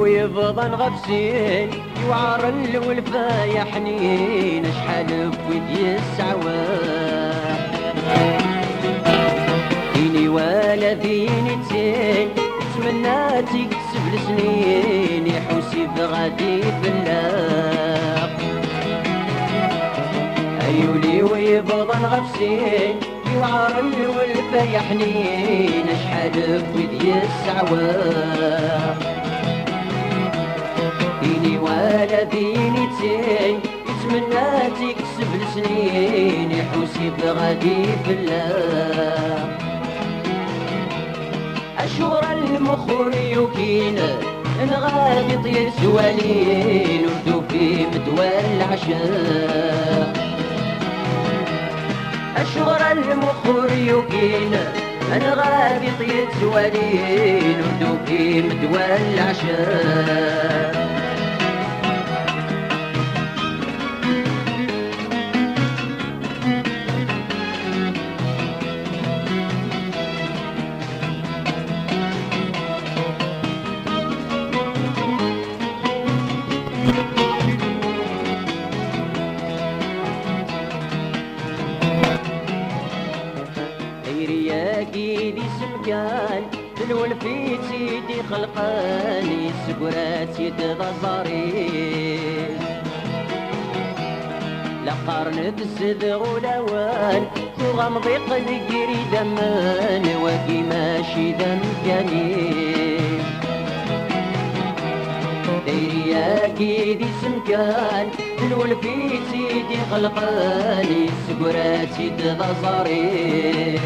ويفضل غفسين يوعر الولفا يا حنين شحال بويدي السعوان ديني ولا ديني تين تمنى تكسب السنين يحوسي بغادي بالله ايولي ويفضل غفسين يوعر الولفا يا حنين شحال بويدي السعوان ديني ولا ديني تين يتمنى تكسب السنين يحوسي بغادي بالله أشهر المخور يوكين نغادي طير سوالين وردو في مدوى العشاء أشهر المخور يوكين نغادي طير سوالين وردو في مدوى العشاء اكيد سمكان الولفيت سيدي خلقاني سكرات يدغى الظريف لا قرن بالصدغ ولاوان تغم ضيق ذكري دمان واقي ماشي دم كنيف ديري اكيد سمكان الولفيت سيدي خلقاني سكرات يدغى الظريف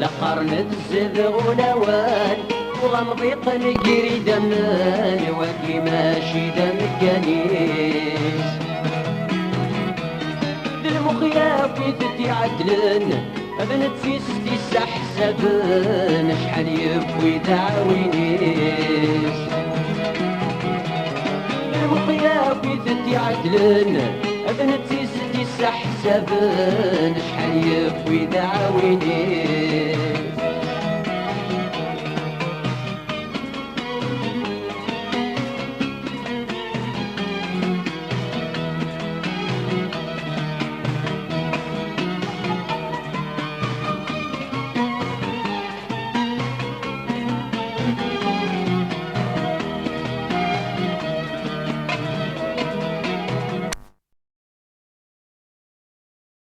لقرن الزذغ ونوان وغمضيق نجري دمان واقي ماشي دم كنيس بالمخيا في تدي عدلن ابنت في ستي سحسبن شحال يبوي دعوينيس بالمخيا في تدي عدلن ابنت في ستي سحسبن شحال يبوي دعوينيس